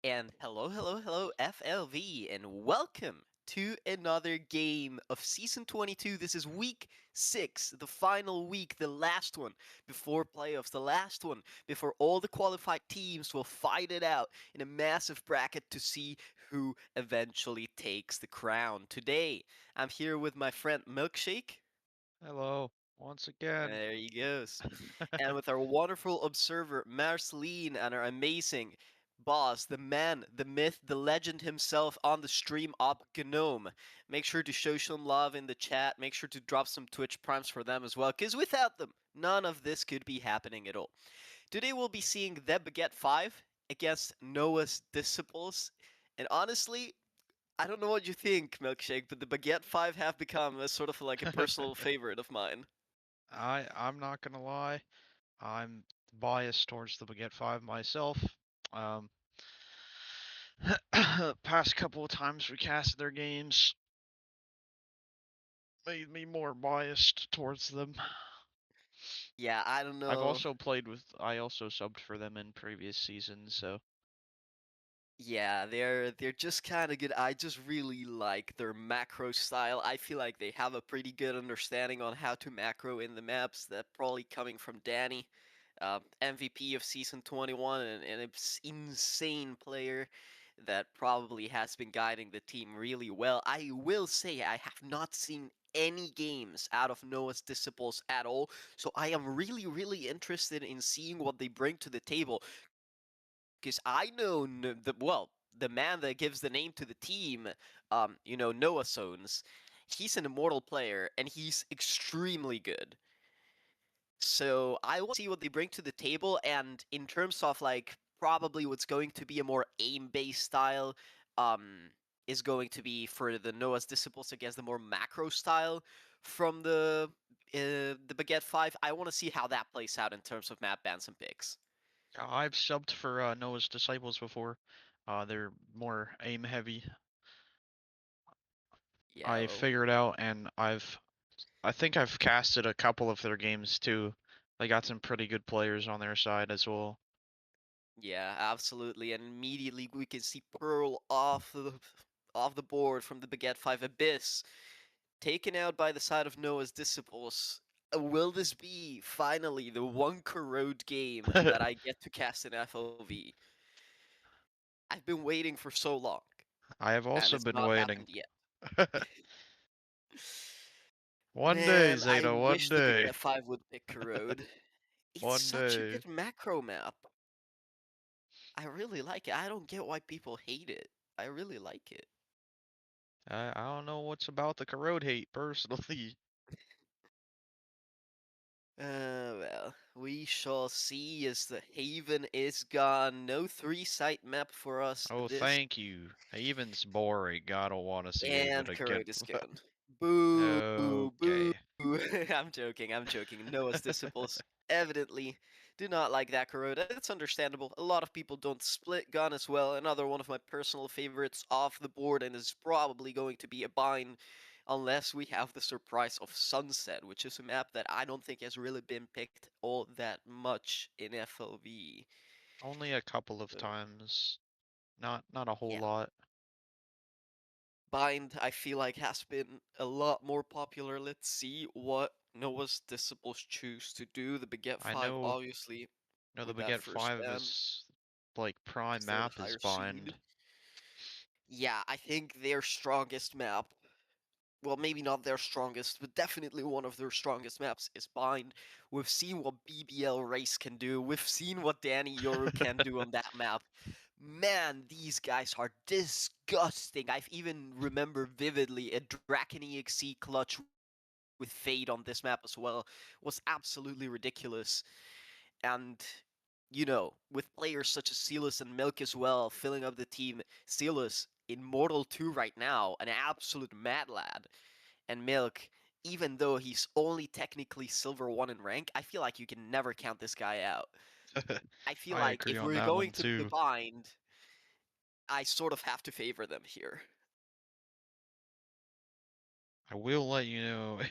And hello, hello, hello, FLV, and welcome to another game of Season 22. This is week 6, the final week, the last one before playoffs, the last one before all the qualified teams will fight it out in a massive bracket to see who eventually takes the crown. Today, I'm here with my friend Milkshake. Hello, once again. There he goes. And with our wonderful observer, Marceline, and our amazing boss, the man, the myth, the legend himself on the stream, Up Gnome. Make sure to show some love in the chat. Make sure to drop some Twitch primes for them as well, because without them, none of this could be happening at all. Today we'll be seeing the Baguette 5 against Noah's Disciples. And honestly, I don't know what you think, Milkshake, but the Baguette 5 have become a sort of like a personal favorite of mine. I'm not gonna lie, I'm biased towards the Baguette 5 myself. Um, past couple of times we casted their games made me more biased towards them. Yeah, I don't I've know. also played with, I also subbed for them in previous seasons, so Yeah, they're just kind of good. I just really like their macro style. I feel like they have a pretty good understanding on how to macro in the maps. That probably coming from Danny, MVP of season 21, and an insane player that probably has been guiding the team really well. I will say I have not seen any games out of Noah's Disciples at all, so I am really, really interested in seeing what they bring to the table because I know the man that gives the name to the team, Noah Sones. He's an immortal player and he's extremely good. So I want to see what they bring to the table, and in terms of like probably what's going to be a more aim-based style, um, is going to be for the Noah's Disciples against the more macro style from the Baguette 5. I want to see how that plays out in terms of map bans and picks. I've subbed for Noah's Disciples before. They're more aim heavy. Yeah, I well, figured out, and I think I've casted a couple of their games too. They got some pretty good players on their side as well. yeah, absolutely. And immediately we can see Pearl off the board from the Baguette 5 Abyss, taken out by the side of Noah's Disciples. Will this be finally the one corrode game that I get to cast in FLV? I've been waiting for so long, I have and also it's been not waiting. happened yet. One day, Man, I Zeta, one wish the day. Baguette 5 would pick corrode. It's One such a day. good macro map. I really like it. I don't get why people hate it. I really like it. I don't know what's about the corrode hate personally. Well, we shall see as the Haven is gone. No three-site map for us Oh, this, thank you. Haven's boring. I don't want to see Haven and again. Corrode is gone. Boo, boo. Okay. I'm joking, I'm joking. Noah's Disciples evidently do not like that Corrode. It's understandable. A lot of people don't split gun as well. Another one of my personal favorites off the board and is probably going to be a bind unless we have the surprise of Sunset, which is a map that I don't think has really been picked all that much in FLV. Only a couple of So, times. Not a whole yeah, lot. bind I feel like has been a lot more popular. Let's see what Noah's Disciples choose to do. The Baguette I 5 know obviously the with that Baguette first 5 ban is like prime because they're the map is higher seed. bind. Yeah, I think their strongest map, well, maybe not their strongest, but definitely one of their strongest maps is Bind. We've seen what BBL Race can do. We've seen what Danny Yoru can do on that map. Man, these guys are disgusting. I've even remember vividly a Draken EXE clutch with Fade on this map as well. Was absolutely ridiculous. And with players such as Silas and Milk as well filling up the team, Silas in Mortal 2 right now, an absolute mad lad. And Milk, even though he's only technically Silver 1 in rank, I feel like you can never count this guy out. I feel I like agree if on we're that going one to the too. bind, I sort of have to favor them here. I will let you know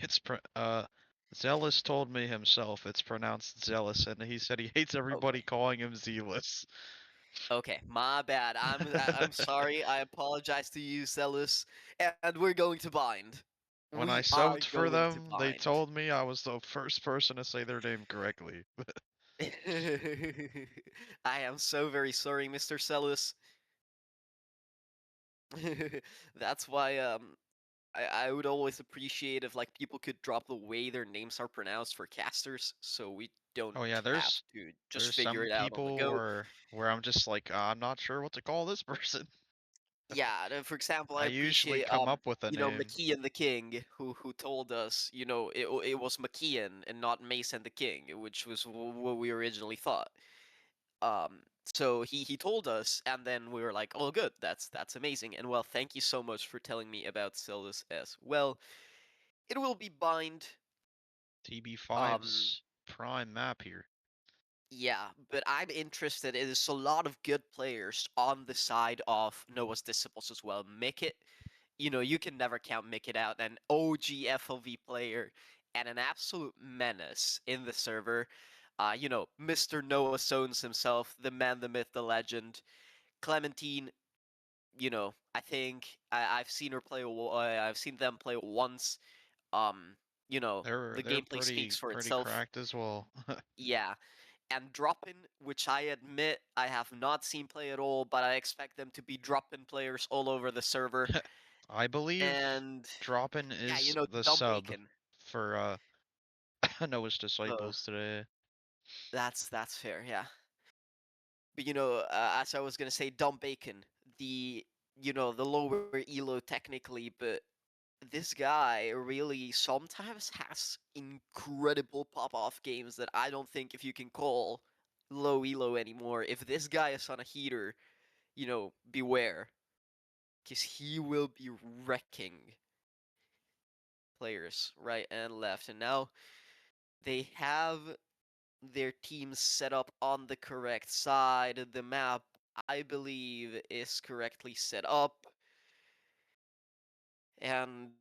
Zealous told me himself it's pronounced zealous, and he said he hates Okay. everybody calling him zealous. Okay, my bad. I'm sorry. I apologize to you, Celis, and we're going to bind. When I We are subbed for going to them, they bind. told me I was the first person to say their name correctly. I am so very sorry, Mr. Celis. That's why I would always appreciate if like people could drop the way their names are pronounced for casters, so we don't Oh yeah, have to just there's figure some it out on the people go. where I'm just like, I'm not sure what to call this person." Yeah, for example, I I usually appreciate come up with a name. McKeon the King, who told us, it was McKeon and not Mason the King, which was what we originally thought. So he told us, and then we were like, oh, good, that's amazing, and well, thank you so much for telling me about Sildus as well. It will be bind. Um, TB5's prime map here. Yeah, but I'm interested. There's a lot of good players on the side of Noah's Disciples as well. Mickit, you can never count Mickit out. An OG FLV player and an absolute menace in the server. Mr. Noah Sones himself, the man, the myth, the legend. Clementine, I think I've seen her play. I've seen them play once. Um, They're the they're gameplay pretty speaks for pretty itself. cracked as well. Yeah, and dropping, which I admit I have not seen play at all, but I expect them to be dropping players all over the server. I believe And Droppin yeah, is the dump sub bacon. for Noah's Uh, Disciples today. that's fair, yeah. But as I was gonna say, dump bacon, the the lower elo technically, but this guy really sometimes has incredible pop-off games that I don't think if you can call low elo anymore. If this guy is on a heater, beware, because he will be wrecking players right and left. And now they have their teams set up on the correct side. The map, I believe, is correctly set up, and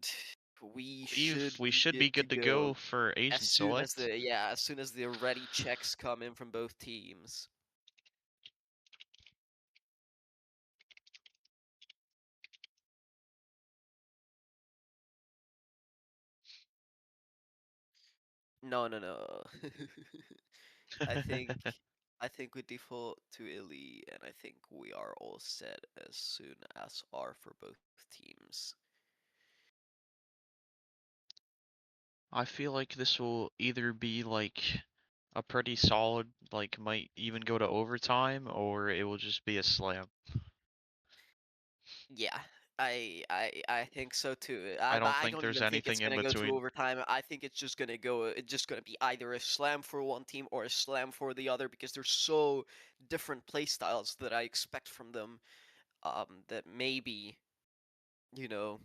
we should We be should be good to good to go go for agent select. as soon as the ready checks come in from both teams. No, no, no. I think I think we default to Illy, and I think we are all set as soon as are for both teams. I feel like this will either be like a pretty solid, like might even go to overtime, or it will just be a slam. Yeah, I think so too. I But don't I think don't there's even think it's anything in gonna go to between. overtime. I think it's just gonna go. It's just gonna be either a slam for one team or a slam for the other because there's so different play styles that I expect from them. That maybe you know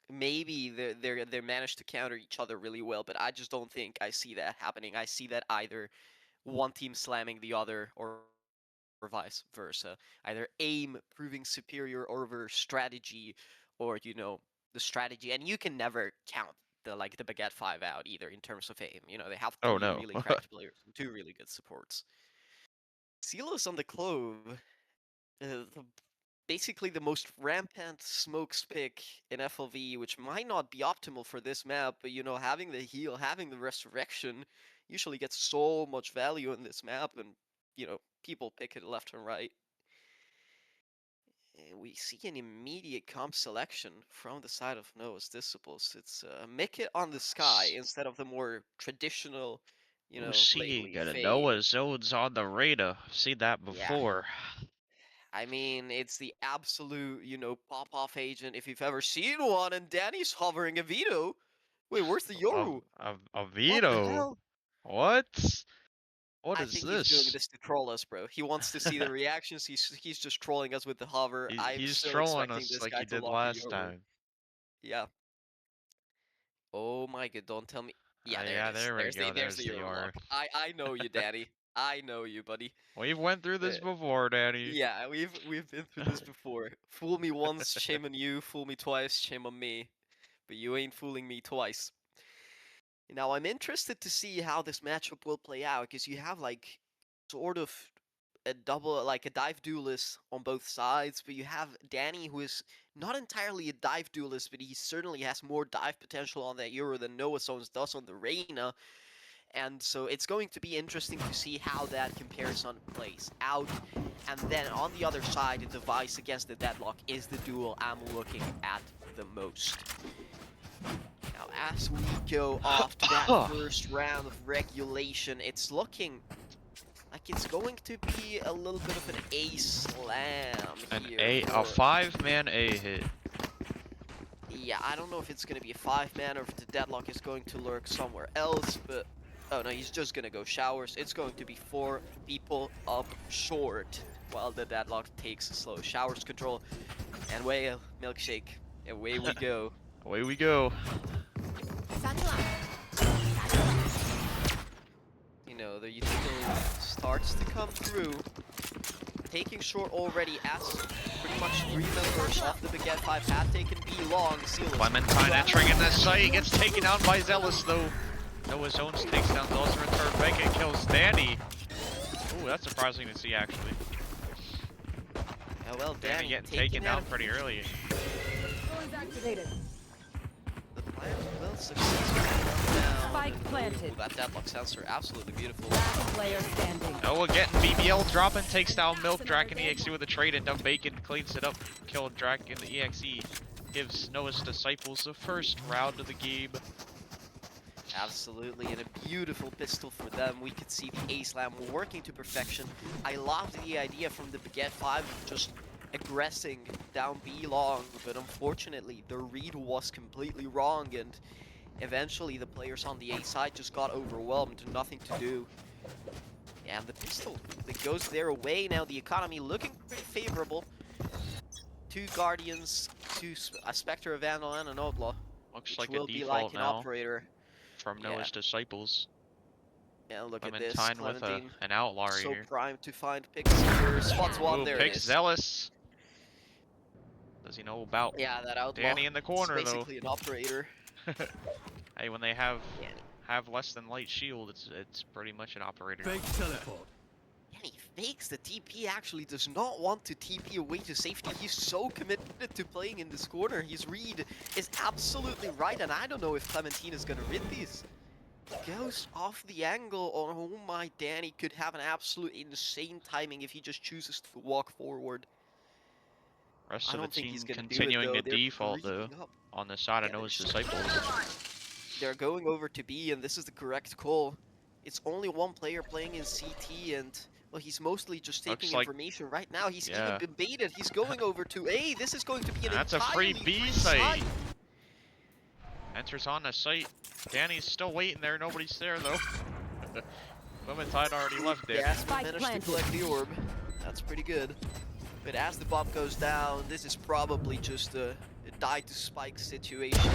maybe they managed to counter each other really well, but I just don't think I see that happening. I see that either one team slamming the other or vice versa. Either aim proving superior over strategy, or the strategy. And you can never count the Baguette 5 out either in terms of aim. They have Oh three no. really cracked players and two really good supports. Silos on the Clove, basically the most rampant smokes pick in FLV, which might not be optimal for this map, but having the heal, having the resurrection, usually gets so much value in this map, and people pick it left and right. And we see an immediate comp selection from the side of Noah's Disciples. It's make it on the sky instead of the more traditional, OC lately gonna fade. Noah zones on the radar. I've seen that Yeah. before. I mean, it's the absolute, pop-off agent if you've ever seen one, and Danny's hovering a veto. Wait, where's the Yoru? A What the veto. hell? What? What I is think he's doing this? this to troll us, bro. He wants to see the reactions. He's just trolling us with the hover. I'm He's still trolling expecting us this like guy he to did lock a last Yoru. time. Yeah. Oh my god, don't tell me. Yeah, there it Yeah, is. there we There's the go. there's There's the the Euro R. lock. I know you, Danny. I know you, buddy. We've went through Uh, this before, Danny. yeah, we've been through this before. Fool me once, shame on you. Fool me twice, shame on me. But you ain't fooling me twice. Now I'm interested to see how this matchup will play out because you have like sort of a double, like a dive duelist on both sides, but you have Danny, who is not entirely a dive duelist, but he certainly has more dive potential on that Euro than Noah Stones does on the Reyna. And so it's going to be interesting to see how that comparison plays out. And then on the other side, the device against the Deadlock is the duel I'm looking at the most. Now, as we go off to that first round of regulation, it's looking like it's going to be a little bit of an A slam here. A 5-man A hit. Yeah, I don't know if it's going to be a 5-man or if the Deadlock is going to lurk somewhere else, but... Oh no, he's just going to go showers. It's going to be 4 people up short while the Deadlock takes slow showers control. And way milkshake. Away we go. Away we go. You know, the utility starts to come through. Taking short already as pretty much 3 members of the Baguette 5 have taken B long. Clementine entering in this site, gets taken down by Zealous though. Noah Zones takes down Zealous in return. Baguette kills Danny. Ooh, that's surprising to see actually. Yeah, well, Danny getting taken down pretty early. The plan will successfully down. Spike planted. Ooh, that Deadlock sensor, absolutely beautiful. Last player standing. Noah getting BBL dropping, takes down Milk, Draken EXE with a trade, and Dumb Bacon cleans it up, killing Draken the EXE. Gives Noah's Disciples the first round of the game. Absolutely, and a beautiful pistol for them. We could see the A-Slam working to perfection. I loved the idea from the Baguette 5 of just aggressing down B long, but unfortunately the read was completely wrong, and eventually the players on the A side just got overwhelmed, nothing to do. And the pistol that goes their way. Now the economy looking pretty favorable. 2 Guardians, 2 a Spectre, a Vandal, and an Outlaw. Looks Which like will a be like default an now operator. from Noah's Disciples. Yeah, look at this. Clementine with an outlaw right so here. primed to find picks here. Spots one, Ooh, there it picks is. Zealous. Does he know about Yeah, that outlaw. Danny in the corner it's though? basically an operator. Hey, when they have Danny. less than light shield, it's pretty much an operator. Fake teleport. Danny fakes the TP, actually does not want to TP away to safety. He's so committed to playing in this corner. His read is absolutely right, and I don't know if Clementine is gonna rid these. Goes off the angle. Oh my, Danny could have an absolute insane timing if he just chooses to walk forward. Rest I of the don't think team he's gonna continuing do to it, though. They're default though creeping up. on the side of Yeah, Noah's they're Disciples. They're going over to B, and this is the correct call. It's only 1 player playing in CT, and well, he's mostly just taking Looks like- information right now. He's yeah. even been baited. He's going over to A. This is going to be an That's a free entirely B free site. Enters on the site. Danny's still waiting there. Nobody's there though. Clementine already left there. Yes, Spike managed planted. to collect the orb. That's pretty good. But as the bomb goes down, this is probably just a die to spike situation.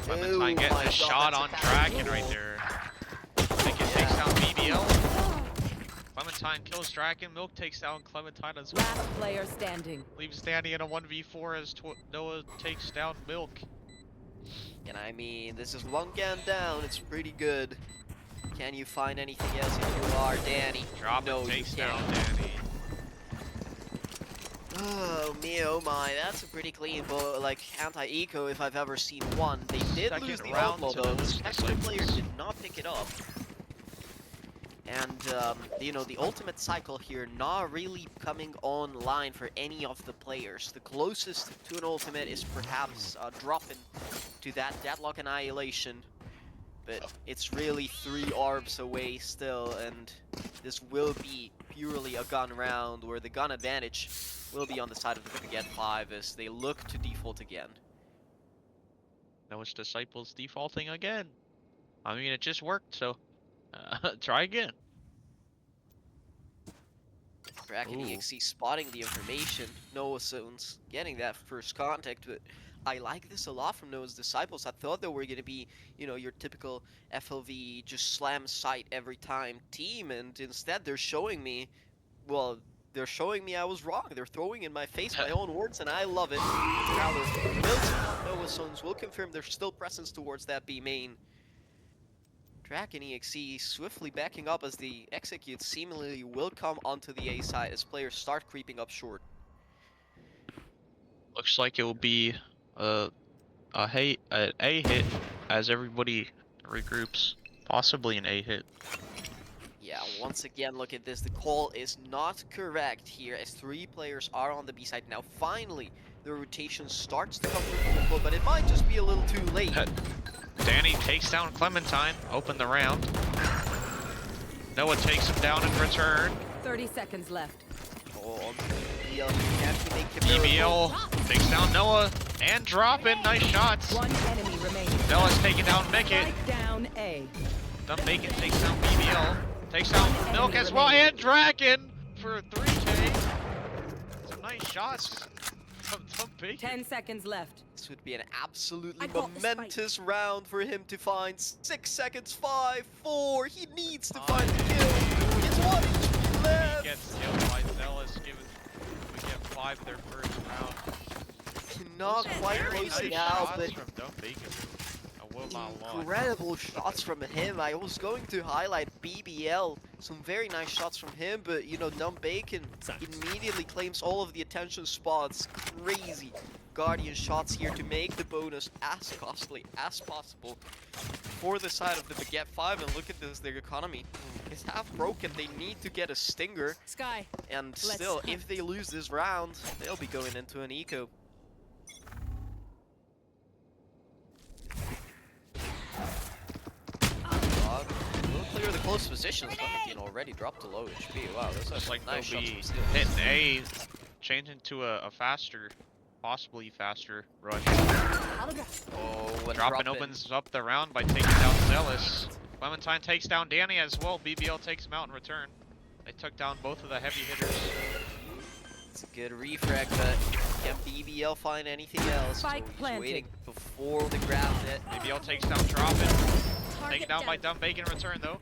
Clementine Oh getting my a God, shot that's a on bad Draken right roll. there. Baguette takes down BBL. Clementine kills Draken. Milk takes down Clementine as well. Last player standing. Leaves Danny in a 1v4 as Noah takes down Milk. And I mean, this is 1 gun down. It's pretty good. Can you find anything else if you are Danny? Drop No, and you takes can't. down Danny. Oh me, oh my, that's a pretty clean anti-eco if I've ever seen one. They did Second lose the round outlaw to though. The those Spectre Disciples. player did not pick it up. And, you know, the ultimate cycle here not really coming online for any of the players. The closest to an ultimate is perhaps dropping to that Deadlock Annihilation. But it's really 3 orbs away still, and this will be purely a gun round where the gun advantage will be on the side of the Baguette 5 as they look to default again. Noah's Disciples defaulting again. I mean, it just worked, so try again. Draken Ooh. EXE spotting the information. Noah Zones getting that first contact, but I like this a lot from Noah's Disciples. I thought they were going to be, you know, your typical FLV, just slam sight every time team, and instead they're showing me, well, they're showing me I was wrong. They're throwing in my face my own words, and I love it. Now they're built. Noah Zones will confirm their still presence towards that B main. Dragon EXE swiftly backing up as the execute seemingly will come onto the A side as players start creeping up short. Looks like it will be a A hit as everybody regroups. Possibly an A hit. Yeah, once again, look at this. The call is not correct here as 3 players are on the B side. Now, finally, the rotation starts to come through from the floor, but it might just be a little too late. Danny takes down Clementine. Open the round. Noah takes him down in return. 30 seconds left. Oh, BBL have to make the miracle. BBL takes down Noah and dropping. Nice shots. One enemy remaining. Noah's taking down Mickett. Strike down A. Bacon takes down BBL. Takes down Milk as well, and Dragon for a 3K. Some nice shots from Bacon. 10 seconds left. This would be an absolutely I got the momentous round for him to find. 6 seconds, 5, 4. He needs to find the kill. It's 1 HP left. He gets killed by Zealous, given we get 5 their first round. Not quite Very close nice now, shots but from Dumb Bacon. A will not launch. incredible shots from him. I was going to highlight BBL. Some very nice shots from him, but you know, Dumb Bacon immediately claims all of the attention spots. Crazy Guardian shots here to make the bonus as costly as possible for the side of the Baguette 5. And look at this, their economy is half broken. They need to get a stinger, Sky. and still, if they lose this round, they'll be going into an eco. We'll clear the close positions. Clementine already dropped to low HP. Wow, that's Looks like nice they'll shots be from Steele. hitting A, changing to a faster, possibly faster rush. Oh, when Dropping opens up the round by taking down Zealous. Clementine takes down Danny as well. BBL takes him out in return. They took down both of the heavy hitters. It's a good refrag, but can BBL find anything else? Spike So he's planted. waiting before the grab hit. BBL takes down Droppin. Taken down by Dumb Bacon in return though.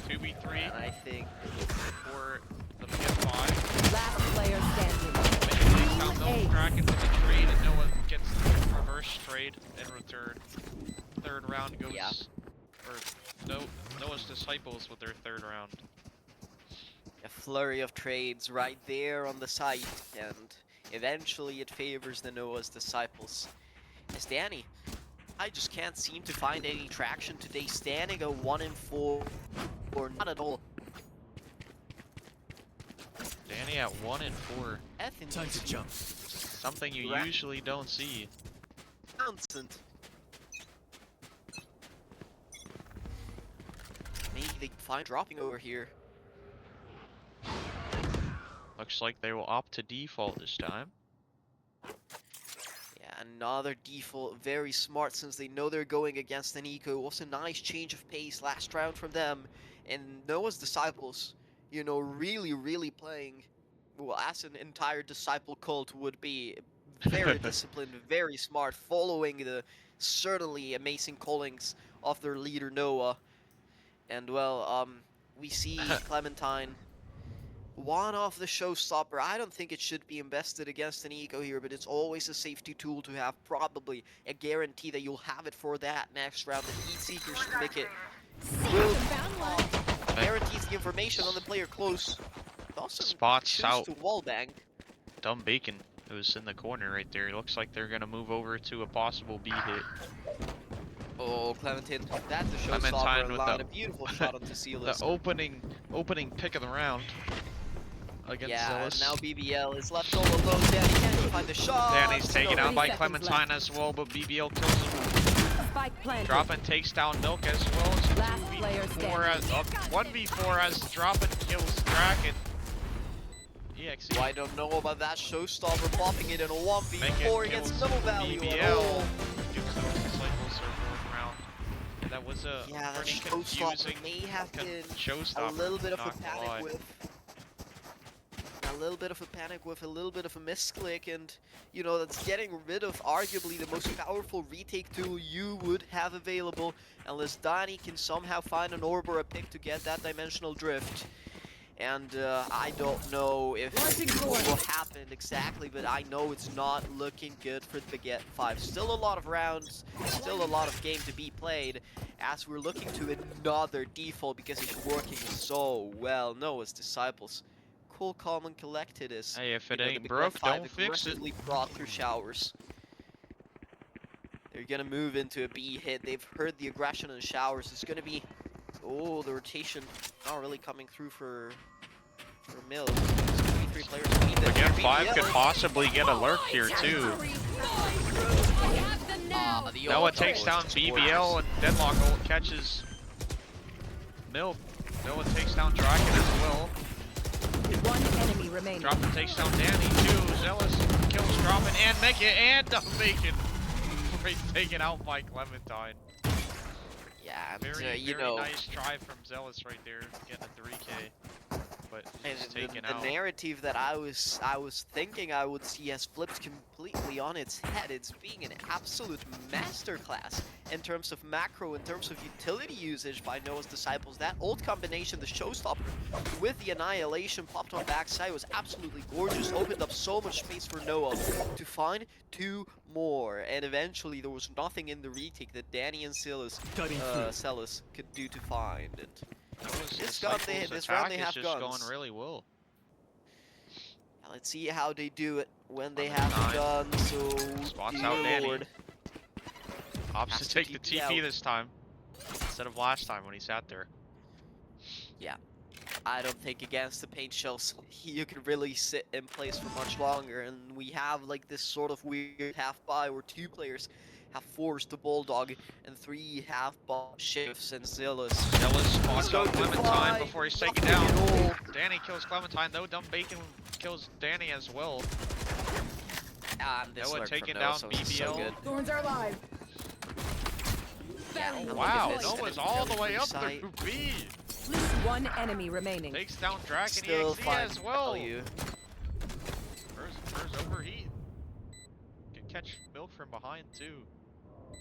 2v3 And I think for the Baguette 5. Last player standing. Bacon takes down Milk Ace. Kraken with a trade, and Noah gets the reverse trade in return. Third round goes, Yeah. or Noah's Disciples with their third round. a flurry of trades right there on the site, and eventually it favors the Noah's Disciples. As Danny, I just can't seem to find any traction today, standing a 1-4 or not at all. Danny at 1-4. Time to jump. Something you Right. usually don't see. Constant. Maybe they find dropping over here. Looks like they will opt to default this time. Yeah, another default, very smart since they know they're going against an eco. Also nice change of pace last round from them. And Noah's Disciples, you know, really playing, well, as an entire Disciple cult would be. Very disciplined, very smart, following the certainly amazing callings of their leader Noah. And well, we see Clementine, one of the showstopper. I don't think it should be invested against an eco here, but it's always a safety tool to have, probably a guarantee that you'll have it for that next round. The heat seekers from Baguette will guarantees the information on the player close. Also Spots choose out. to wallbang. Dumb Bacon, who's in the corner right there. It looks like they're gonna move over to a possible B hit. Oh, Clementine, that's the Clementine showstopper with line. the- A beautiful shot onto Silas. The opening pick of the round against Yeah, Zealous. and now BBL is left all alone. Danny can't find the shot. Danny's taken No, out by 30 seconds Clementine left. as well, but BBL kills him. Spike planted. Droppin takes down Milk as well. It's a Last player 2v4 as 1v4 as Droppin kills Draken. EXE. Well, I don't know about that showstopper popping it in a 1v4 Bacon against kills no value at BBL. all. Dukes those Disciples are fourth round. And that was a Yeah, that pretty showstopper confusing may have been showstopper. a little bit of a not gonna lie. panic whiff. A little bit of a panic whiff, a little bit of a misclick, and you know, that's getting rid of arguably the most powerful retake tool you would have available, unless Danny can somehow find an orb or a pick to get that dimensional drift. And I don't know if what will happen exactly, but I know it's not looking good for the Baguette 5. Still a lot of rounds, still a lot of game to be played, as we're looking to another default because it's working so well. Noah's Disciples, cool, calm, and collected as Hey, if you it know, the ain't Baguette broke, 5 don't fix it. aggressively brought through showers. They're gonna move into a B hit. They've heard the aggression in showers. It's gonna be, oh, the rotation not really coming through for Mill. It's gonna be 3 players to beat them. Again, 5 BBL. could possibly get a lurk here too. The Noah ult takes was down just BBL and Deadlock ult catches Milk. Noah takes down Draken as well. One enemy remaining. Dropping takes down Danny too. Zealous kills Dropping and make it and Bacon. Great taken out by Clementine. Yeah, and, Very, you very know, nice try from Zealous right there, getting a 3K. But and just the taken out. narrative that I was thinking I would see has flipped completely on its head. It's being an absolute masterclass in terms of macro, in terms of utility usage by Noah's Disciples. That ult combination, the showstopper with the annihilation popped on backside was absolutely gorgeous. Opened up so much space for Noah to find 2 more, and eventually there was nothing in the retake that Danny and Celis could do to find. And this round they have just guns. going really well. Let's see how they do it when they Clementine. have guns. So, Spots dear out Danny. Lord. Opts Has to to take the TP TP out. this time instead of last time when he sat there. Yeah, I don't think against the paint shells you can really sit in place for much longer, and we have like this sort of weird half-buy where 2 players have forced the Bulldog and 3 half-buy shifts and Zealous. Zealous spots going out to Clementine fly. before he's taken Nothing down. at all. Danny kills Clementine though. Dumb Bacon kills Danny as well. And this Noah lurk taking from Noah, down so it's so BBL. good. Thorns are alive. Yeah, oh, Wow, look at this. Noah's And all the really way up sight. through B. One enemy remaining. Takes down Draken Still EXE fine as well. value. First overheat. Can catch Milk from behind too. I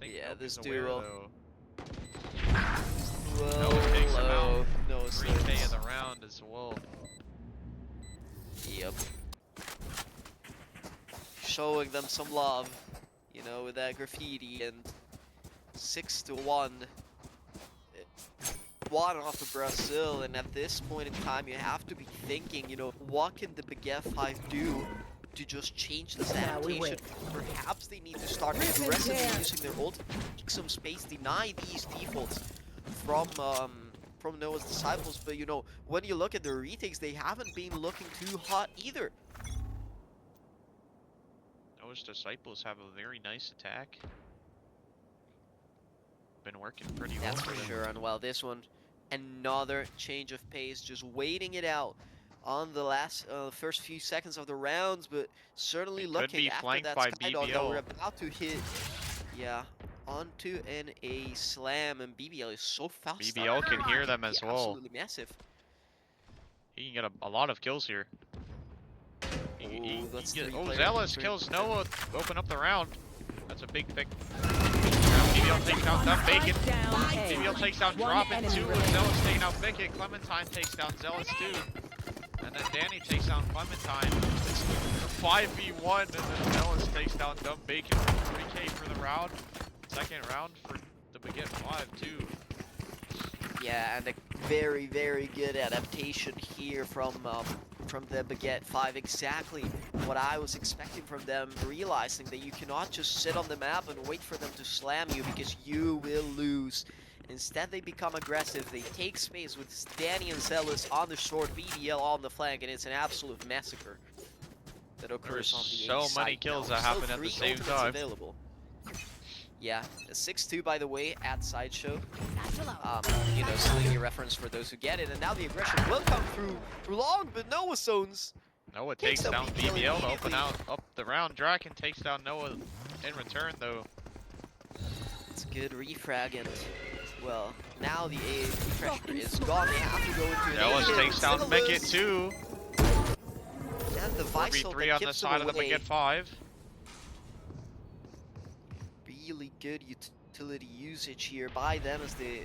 think Yeah, Milk this is aware, duo. though. Well, Noah takes him out. no 3K of the round as well. Yep. Showing them some love, you know, with that graffiti, and 6-1. One off of Brazil, and at this point in time, you have to be thinking, you know, what can the Baguette 5 do to just change this Now we adaptation? Perhaps they need to start aggressively using their ult, take some space, deny these defaults from Noah's Disciples. But you know, when you look at the retakes, they haven't been looking too hot either. Noah's Disciples have a very nice attack. Been working pretty well. That's for sure. And well, this one, another change of pace, just waiting it out on the last first few seconds of the rounds, but certainly It could looking be after flanked that by Skydog that we're BBL. about to hit. Yeah, onto an A slam, and BBL is so fast. BBL can hear them as well. Absolutely massive. He can get a lot of kills here. Ooh, that's 3 Oh, players. Zealous kills Noah. Open up the round. That's a big pick. BBL takes down Dumb Bacon. Down A. BBL takes down One Dropping enemy 2 with remaining. Zealous taking out Bicket. Clementine takes down Zealous 2. And then Danny takes down Clementine. It's a 5v1, and then Zealous takes down Dumb Bacon for 3K for the round. Second round for the Baguette 5 too. Yeah, and a very, very good adaptation here from the Baguette 5. Exactly what I was expecting from them, realizing that you cannot just sit on the map and wait for them to slam you because you will lose. Instead, they become aggressive. They take space with Danny and Zealous on the short, BDL on the flank, and it's an absolute massacre that occurs There's on the so A side many kills now. that Still happen at the 3 same ultimates time. available. Yeah, a 6-2 by the way at Sideshow. You know, Selene reference for those who get it, and now the aggression will come through long, but Noah zones. Noah takes Takes down out BBL to open immediately. up the round. Draken takes down Noah in return though. It's a good refrag, and well, now the A pressure is gone. They have to go into an Zealous A takes down Zealous. Bicket too. And the Visal 4v3 that on the keeps side them of the away. Baguette 5. Really good utility usage here by them as the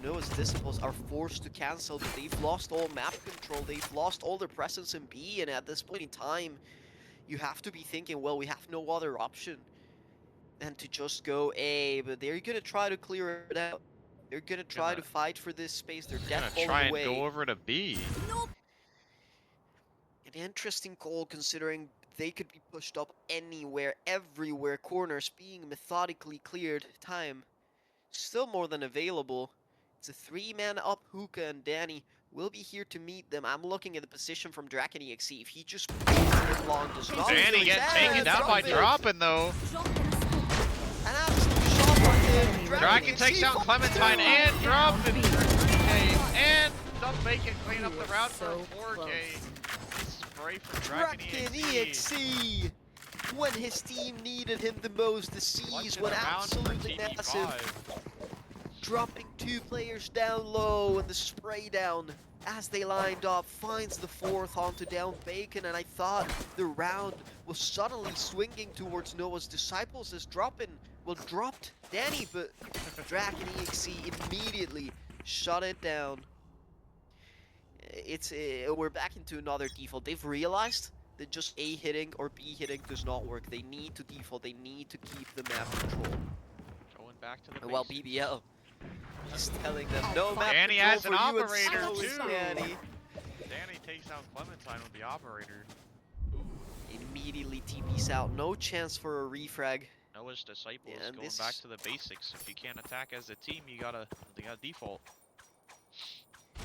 Noah's Disciples are forced to cancel, but they've lost all map control, they've lost all their presence in B, and at this point in time, you have to be thinking, well, we have no other option and to just go A, but they're gonna try to clear it out. They're gonna try to fight for this space. They're Gonna death falling try and away. go over to B. An interesting call considering they could be pushed up anywhere, everywhere, corners being methodically cleared. Time still more than available. It's a 3-man up. Hookah and Danny will be here to meet them. I'm looking at the position from Draken EXE. If he just plays it long, does not Danny really getting taken down by dropping though. An absolute shot by him. Draken takes down Clementine and dropped it. 3K and Dumb Bacon clean up the round for a 4K. Spray from Draken EXE. When his team needed him the most, the C's went absolutely massive. Dropping 2 players down low and the spray down as they lined up finds the 4th onto down Bacon, and I thought the round was suddenly swinging towards Noah's Disciples as dropped Danny, but Draken EXE immediately shut it down. We're back into another default. They've realized that just A hitting or B hitting does not work. They need to default. They need to keep the map control. Going back to the Well, BBL is telling them no map Danny control has for an you, and operator so is too. Danny. Danny takes down Clementine with the operator. Immediately TP's out. No chance for a refrag. Noah's Disciples Yeah, going back to the basics. If you can't attack as a team, they gotta default.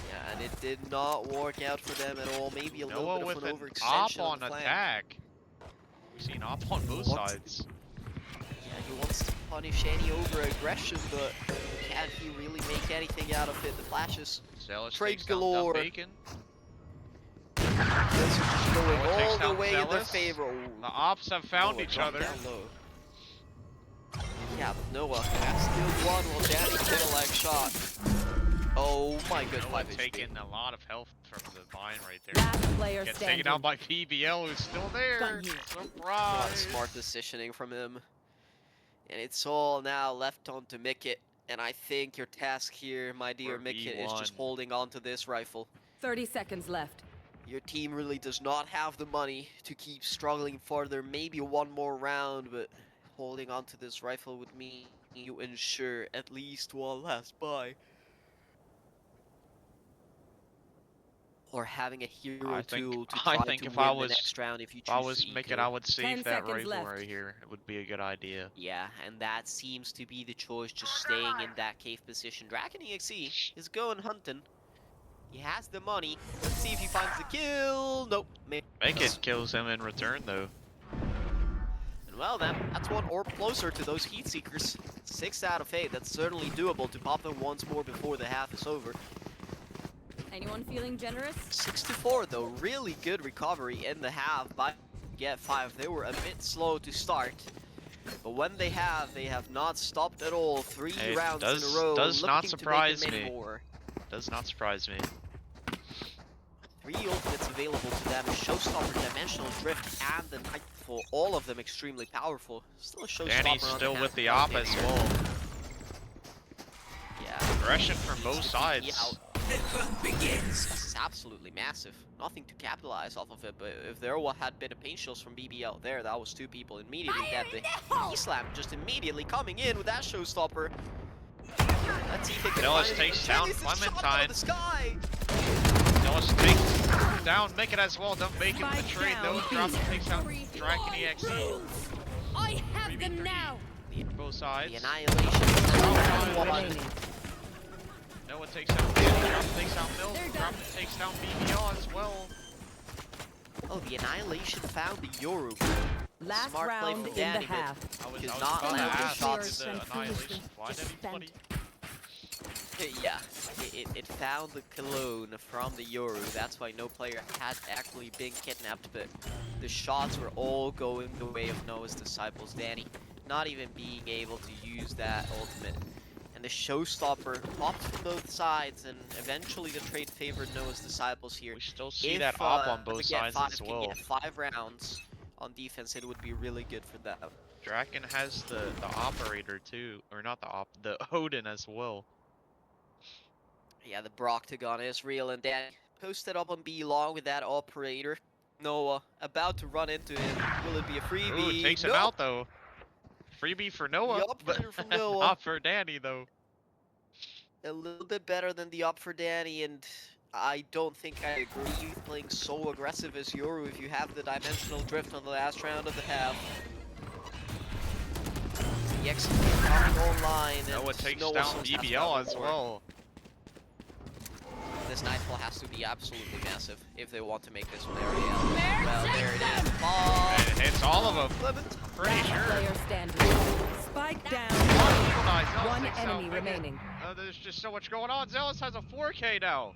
Yeah, and it did not work out for them at all. Maybe a Noah little bit of with an an overextension op on the flank. attack. We've seen op on both sides. Yeah, he wants to punish any over-aggression, but can he really make anything out of it? The flashes. Zealous Trade takes down galore. Dumb Bacon. This is just going Noah takes all the down way in their Zealous. favor. The ops have found Noah each dropped other. down low. Yeah, but Noah has still won while Danny did a leg shot. Oh my good Noah 5 taking HP. a lot of health from the vine right there. Last player Gets standing. taken out by PBL, who's still there. Got you. Surprise! Smart positioning from him. And it's all now left on to Mickett. And I think your task here, my dear For Mickett, is just V1. holding on to this rifle. 30 seconds left. Your team really does not have the money to keep struggling further. Maybe one more round, but holding on to this rifle would mean you ensure at least one last buy. Or having a hero tool to try to win the next round if you choose If I was Mickett, I would 10 save that seconds rifle left. right here. It would be a good idea. Yeah, and that seems to be the choice, just staying in that cave position. Draken EXE is going hunting. He has the money. Let's see if he finds the kill. Nope. Mickett kills him in return, though. And well then, that's one orb closer to those heat seekers. 6 out of 8. That's certainly doable to pop them once more before the half is over. Anyone feeling generous? 6-4 though, really good recovery in the half by Get 5. They were a bit slow to start, but when they have not stopped at all. 3 rounds in a row. Does not looking surprise to make it me. many more. Does not surprise me. 3 ultimates available to them: Showstopper, Dimensional Drift, and the Nightfall. All of them extremely powerful. Still a Showstopper. Danny's on still the with half the point op as well. Yeah. Aggression from both sides. This is absolutely massive. Nothing to capitalize off of it, but if there had been a paint shields from BBL there, that was 2 people immediately dead. The E-Slam just immediately coming in with that Showstopper. Let's see if they can Nellis finally takes turn down this shot out of Clementine. the sky. Nellis takes down Mickett as well. Dumb Bacon with the Spike trade. down, Noah B. drops and takes down Draken EXE. I have them now. Both sides. The annihilation. Remaining. Noah takes down Drop takes down Mills. Drop takes down BBL as well. Oh, the annihilation found the Yoru. Last Smart play round from in Danny, the half. I was Does about not to land ask, shots. did the annihilation find anybody? Yeah, it found the cologne from the Yoru. That's why no player had actually been kidnapped, but the shots were all going the way of Noah's Disciples. Danny not even being able to use that ultimate. And the Showstopper popped from both sides, and eventually the trade favored Noah's Disciples here. We still see that op on both sides as well. If Baguette 5 rounds on defense, it would be really good for them. Draken has the operator too, or not the Odin as well. Yeah, the Broctagon is real, and Danny posted up on B long with that operator. Noah about to run into him. Will it be a freebie? Ooh, takes him Nope. out though. Freebie for Noah, Yup, but from Noah. not for Danny though. A little bit better than the up for Danny, and I don't think I agree with playing so aggressive as Yoru if you have the dimensional drift on the last round of the half. The execute coming online, and Noah takes Noah down still has to BBL have as more. well. This Nightfall has to be absolutely massive if they want to make this one area. Well, there it is. Oh, And it hits all of them. Clement. Pretty Last sure. player standing. Spike down. One enemy remaining. There's just so much going on. Zealous has a 4K now.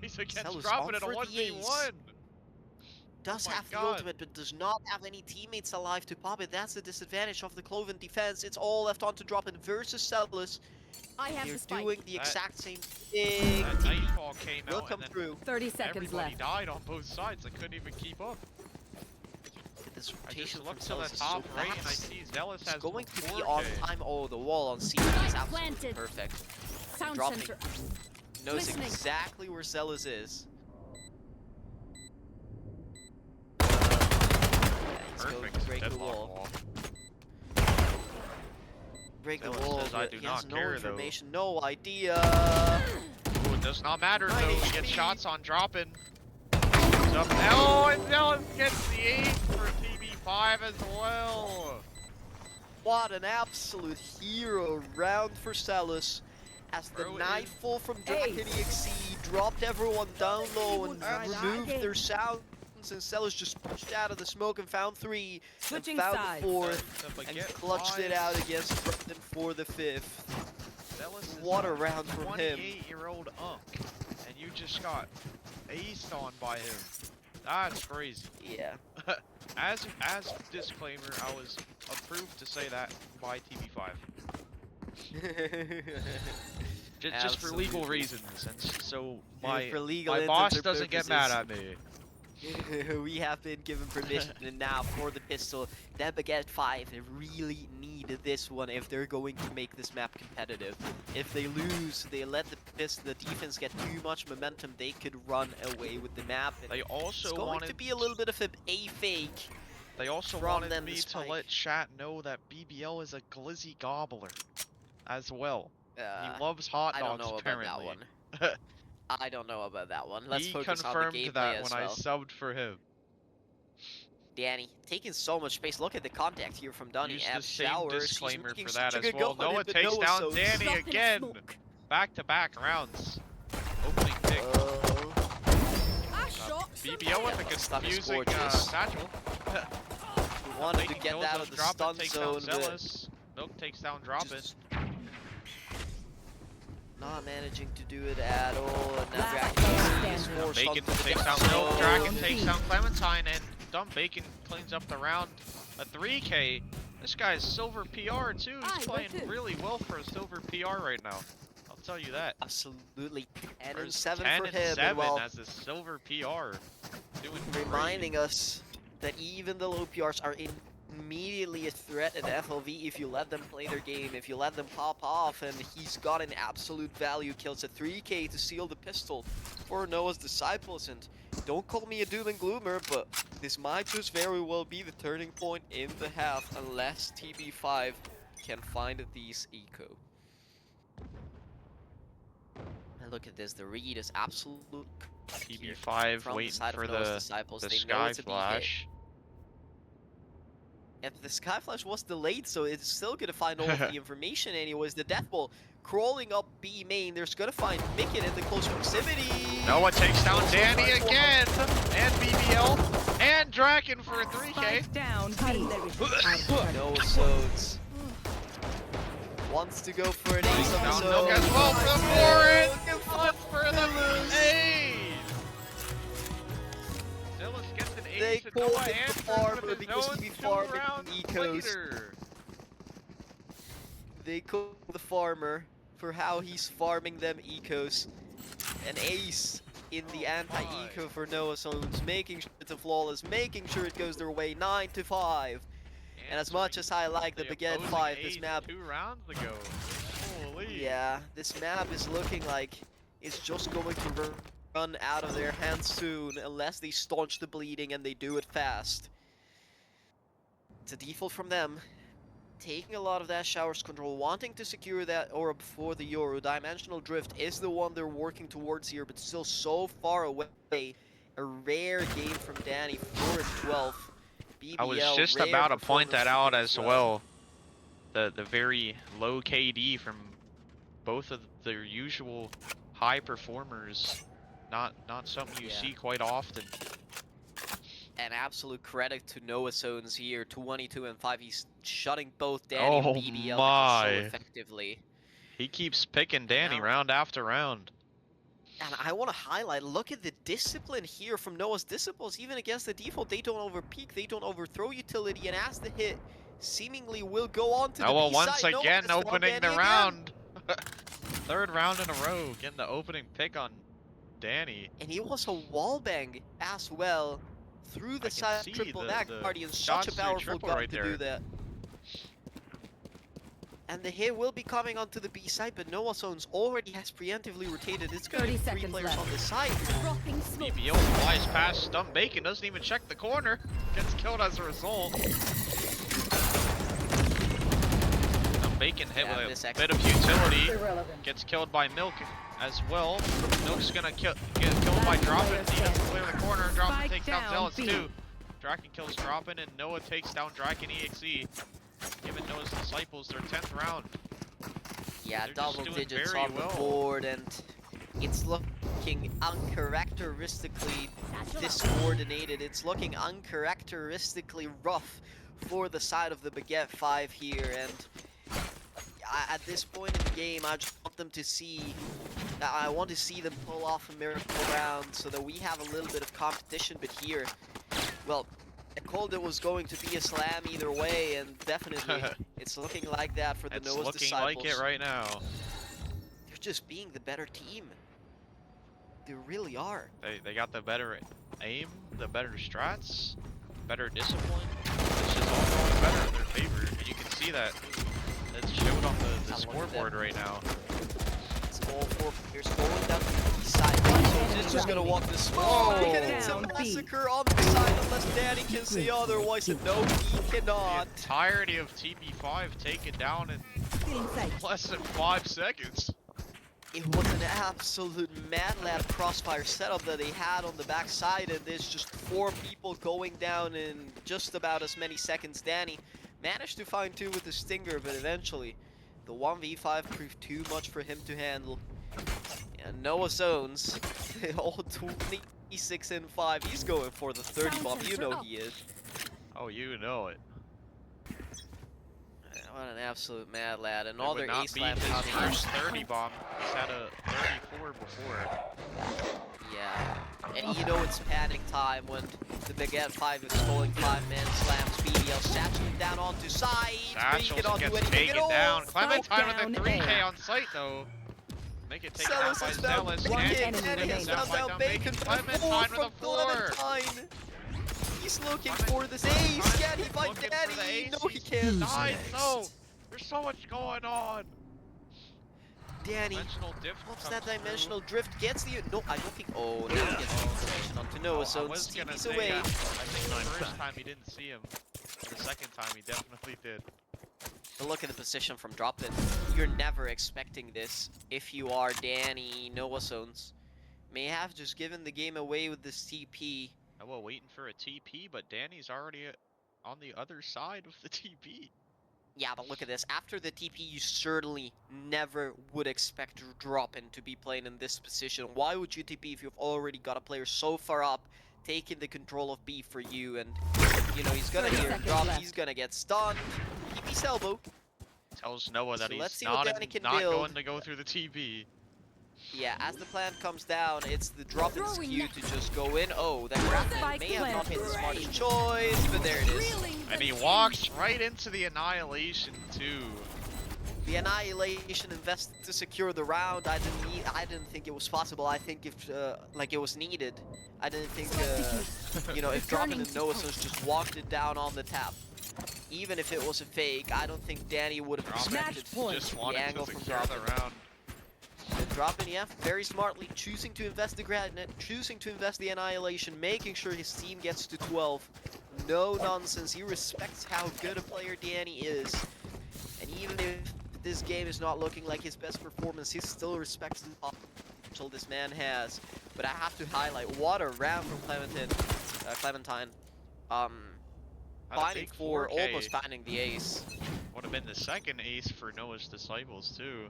He's against Zealous dropping on it a for the ace. 1v1. Does Oh my have the God. ultimate, but does not have any teammates alive to pop it. That's the disadvantage of the Cloven defense. It's all left on to drop it versus Zealous. I have They're the spike. doing the That- exact same thing. That Nightfall came Will out come and then through. 30 seconds everybody left. died on both sides. I couldn't even keep up. Look at this I rotation just from looked to Zealous the is top so right and I fast. see Zealous It's has going to be 4K. on time. Oh, the wall on C is absolutely planted. perfect. Sound dropping. center. Knows Listening. exactly where Zealous is. He's going Perfect. to break the Deadlock wall. Break the Zealous wall, says, "I but do he has not no care, though." information, no idea. Ooh, it does not matter though. We get HP. shots on dropping. Up. Oh, and Zealous gets the 8 for TB5 as well. What an absolute hero round for Zealous. As the Bro, it Nightfall from Ace. Dragon EXE dropped everyone down low and Try that. removed their sounds, and Zealous just pushed out of the smoke and found 3, Switching and found sides. the 4th, The and Baguette clutched it 5. out against Brendan for the 5th. Zealous is What a round from him. 28-year-old unk, and you just got aced on by him. That's crazy. Yeah. As disclaimer, I was approved to say that by TB5. Just for legal Absolutely. reasons, and so For my legal boss intents or doesn't get mad at me. We have been given permission, and now for the pistol, that Baguette 5, they really need this one if they're going to make this map competitive. If they lose, they let the defense get too much momentum, they could run away with the map. And They it's also going wanted to be a little bit of a fake. They also from wanted them me to to spike. let chat know that BBL is a glizzy gobbler, as well. He loves hot I dogs. don't know apparently. about that one. I don't know about that one. Let's He focus on confirmed the gameplay that as when well. I subbed for him. Danny, taking so much space. Look at the contact here from Donny. Use At the same showers, disclaimer he's for that such a as good well. goal, Noah but takes Noah down so Danny Drop in again. smoke. Back-to-back rounds. Opening pick. I shot BBL with a Stun is confusing gorgeous. satchel. We wanted to Making get kills out on of the Droppin, stun takes zone, down but Zealous. Milk takes down Droppin. just not managing to do it at all. And now Last Dragon player is standing. more Bacon stun to takes the down zone. Milk. Dragon takes down Clementine, and Dumb Bacon cleans up the round. A 3K. This guy's silver PR too. He's Aye, playing that's it. really well for a silver PR right now. I'll tell you that. Absolutely. 10 Or and 7 10 for and him. 7 And while as a silver PR. Doing reminding us that even the low PRs are immediately a threat at FLV if you let them play their game, if you let them pop off, and he's got an absolute value. Kills a 3K to seal the pistol for Noah's Disciples, and don't call me a doom and gloomer, but this might just very well be the turning point in the half unless TB5 can find these eco. And look at this, the read is absolute here TB5 from the waiting side for of Noah's the Disciples. They know Sky it's a BK. Flash. If the Sky Flash was delayed, so it's still gonna find all of the information anyways. The Death Ball crawling up B main. There's gonna find Bicket in the close proximity. Noah takes down Also Danny finds one. again, and BBL, and Draken for a 3K. Spike down. B. No Sodes. Wants to go for an ace on the Down zone. Milk as well for the 4 and Looking flip for the ace. Zealous gets an They ace, and called Noah it the answers farmer with his because own he 2 farmed rounds ecos. later. They call the farmer for how he's farming them ecos. An ace in the anti-eco for Noah Sodes, making sure it's a flawless, making sure it goes their way 9-5. And as much as I like the Baguette opposing 5, this ace map, 2 rounds ago. Holy. yeah, this map is looking like it's just going to run out of their hands soon unless they staunch the bleeding and they do it fast. It's a default from them. taking a lot of that shower's control, wanting to secure that orb for the Euro. Dimensional Drift is the one they're working towards here, but still so far away. A rare game from Danny for his 12th. BBL, I was just rare about to point performance that from out him as well. The very low KD from both of their usual high performers. Not something you see quite often. An absolute credit to Noah Zones here, 22 and 5. He's shutting both Danny and BBL down so effectively. He keeps picking Danny now, round after round. And I want to highlight, look at the discipline here from Noah's disciples. Even against the default, they don't overpeak, they don't overthrow utility, and as the hit seemingly will go on to the Noah B once side, again opening the round. 3rd round in a row, getting the opening pick on Danny. And he was a wallbang as well. Through the side triple, that Guardian, such a powerful gun right to there. do that. And the hit will be coming onto the B side, but Noah Zones already has preemptively rotated. It's going to be 3 players on the side. BBL flies past Stump Bacon, doesn't even check the corner. Gets killed as a result. Stump Bacon hit with a bit of utility. Gets killed by Milk as well. Milk's gonna get killed by Droppin. He doesn't clear the corner. Droppin takes down Zealous too. Draken kills Droppin and Noah takes down Draken EXE. Giving Noah's disciples their 10th round. Yeah, they're double digits on the board, and it's looking uncharacteristically discoordinated. It's looking uncharacteristically rough for the side of the Baguette 5 here, and at this point in the game, I just want them to see. I want to see them pull off a miracle round so that we have a little bit of competition. But here, well, I called it was going to be a slam either way, and definitely it's looking like that for the Noah's disciples. It's looking like it right now. They're just being the better team. They really are. They got the better aim, the better strats, better discipline. It's just all going better in their favor, and you can see that. It's showed on the scoreboard right now. It's all 4 players going down to the side. So it's just gonna walk this smoke, and it's a massacre on the side unless Danny can say otherwise, and no, he cannot. The entirety of TP5 taken down in less than 5 seconds. It was an absolute mad lad crossfire setup that they had on the backside, and there's just 4 people going down in just about as many seconds. Danny managed to find 2 with the Stinger, but eventually the 1v5 proved too much for him to handle. And Noah Zones, all 26 and 5, he's going for the 30 bomb, you know he is. Oh, you know it. What an absolute mad lad, and all their ace slams his first 30 bomb. He's had a 34 before. Yeah, and you know it's panic time when the Baguette 5 is scoring 5-man slams. BBL satchel down onto side. Satchel gets taken down. Clementine with a 3K on site though. Make it taken out by Zealous. Danny has found out Bacon. Clementine with a 4. He's looking for this ace. Can he find Danny? No, he can't. Nice. No, there's so much going on. Danny what's that dimensional drift? Gets the no, I don't think. Oh, now he gets the information onto Noah, so he's away. I think the first time he didn't see him. The second time he definitely did. But look at the position from Drop-In. You're never expecting this if you are Danny. Noah Zones may have just given the game away with this TP. Well, waiting for a TP, but Danny's already on the other side of the TP. Yeah, but look at this. After the TP, you certainly never would expect Drop-In to be playing in this position. Why would you TP if you've already got a player so far up, taking the control of B for you? And, you know, he's gonna hear drop, he's gonna get stunned. TP's elbow. Tells Noah that so he's not going to go through the TP. Yeah, as the plant comes down, it's the Drop-In's cue to just go in. Oh, that grapple may have not been the smartest choice, but there it is. And he walks right into the Annihilation too. The Annihilation invested to secure the round. I didn't think it was possible. I think if like it was needed. I didn't think you know, if Drop-In and Noah just walked it down on the tap. Even if it was a fake, I don't think Danny would have expected the angle from Drop-In. Drop-In, yeah, very smartly choosing to invest the Gradnet, choosing to invest the Annihilation, making sure his team gets to 12. No nonsense. He respects how good a player Danny is. even if this game is not looking like his best performance, he still respects the potential this man has. But I have to highlight what a round from Clementine. Um, Had a Fighting big for 4K. almost finding the ace. Would have been the second ace for Noah's Disciples too.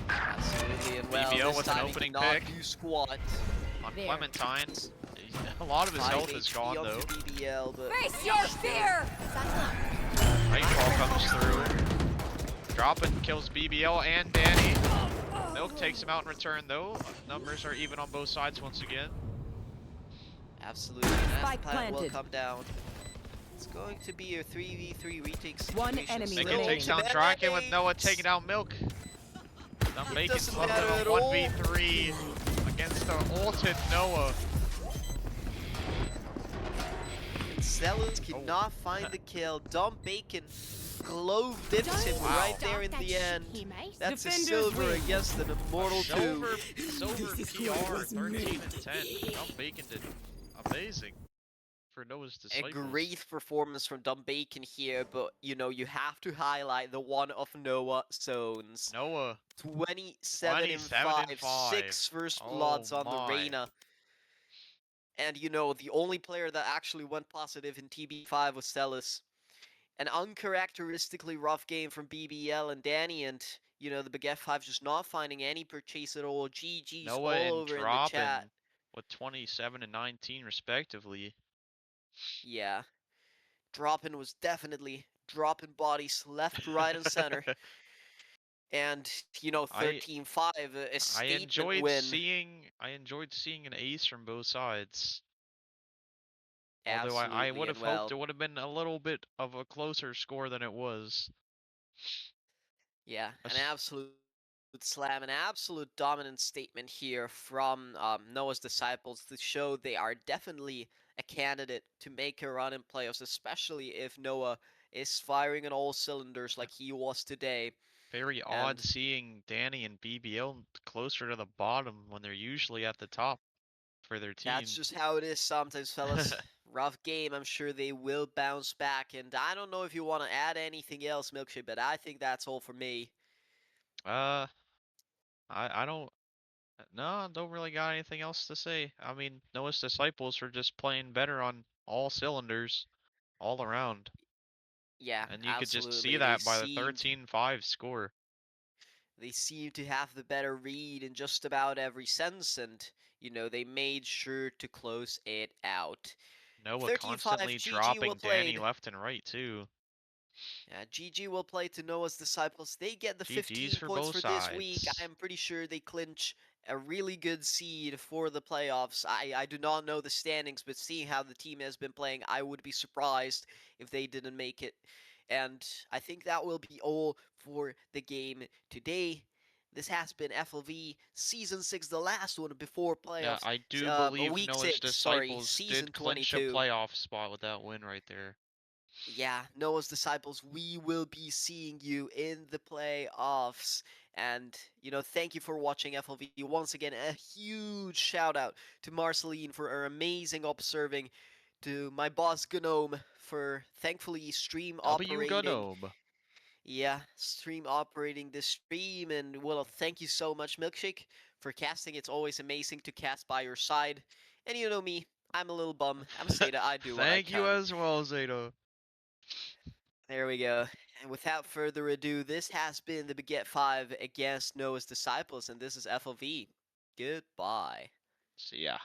Absolutely, and well, BBL this with an time he opening cannot pick. do squat. On There. Clementine. A lot of his 5 health is HP gone onto though. BBL, but Face your fear! Nightfall comes through. Dropping kills BBL and Danny. Milk takes him out in return though. Numbers are even on both sides once again. absolutely, and Spike that plan will planted. come down. It's going to be a 3v3 retake situation. One enemy Baguette remaining. takes down Draken with Noah taking down Milk. Now Bacon's doesn't left matter in at a all. 1v3 against the ulted Noah. Zealous cannot find the kill. Dom Bacon glove dips him Wow. right there in the end. That's a Defenders silver win. against an immortal 2. Silver PR, 13 and 10. Dumb Bacon did amazing for Noah's A Disciples. great performance from Dom Bacon here, but you know, you have to highlight the one of Noah Zones. Noah, 27 and 27 and 5, 5. 6 first Oh bloods on the my. Reyna. And you know, the only player that actually went positive in TB5 was Celis. An uncharacteristically rough game from BBL and Danny, and you know, the Baguette 5 just not finding any purchase at all. GG's Noah all and over in the chat. Droppin with 27 and 19 respectively. Yeah. Droppin was definitely dropping bodies left, right, and center. And, you know, I 13-5, a I statement enjoyed win. seeing an ace from both sides. Although I Absolutely, would have and hoped well, it would have been a little bit of a closer score than it was. yeah, an As- absolute slam, an absolute dominant statement here from Noah's Disciples to show they are definitely a candidate to make a run in playoffs, especially if Noah is firing on all cylinders like he was today. Very odd And seeing Danny and BBL closer to the bottom when they're usually at the top for their that's team. just how it is sometimes, fellas. Rough game. I'm sure they will bounce back. And I don't know if you want to add anything else, Milkshake, but I think that's all for me. uh, I don't. No, I don't really got anything else to say. I mean, Noah's Disciples are just playing better on all cylinders, all around. Yeah, And you could just see absolutely. that by the 13-5 score. They seem to have the better read in just about every sense, and you know, they made sure to close it out. Noah 13-5, constantly GG well dropping Danny played. left and right, too. GG will play to Noah's Disciples. They get the GG's 15 for points both for this week. sides. I'm pretty sure they clinch a really good seed for the playoffs. I do not know the standings, but seeing how the team has been playing, I would be surprised if they didn't make it. And I think that will be all for the game today. This has been FLV Season 6, the last one before Yeah, playoffs. I do believe Week Noah's 6, sorry, Disciples Season did clinch a 22. playoff spot with that win right there. Yeah, Noah's Disciples, we will be seeing you in the playoffs. And, you know, thank you for watching FLV. Once again, a huge shout out to Marceline for her amazing observing, to my boss Gnome for thankfully stream W operating. Gnome. Yeah, stream operating this stream. And, well, thank you so much, Milkshake, for casting. It's always amazing to cast by your side. And you know me, I'm a little bum. I'm Zeta, I do what I Thank you can. as well, Zeta. There we go. And without further ado, this has been the Baguette 5 against Noah's Disciples, and this is FLV. Goodbye. See ya.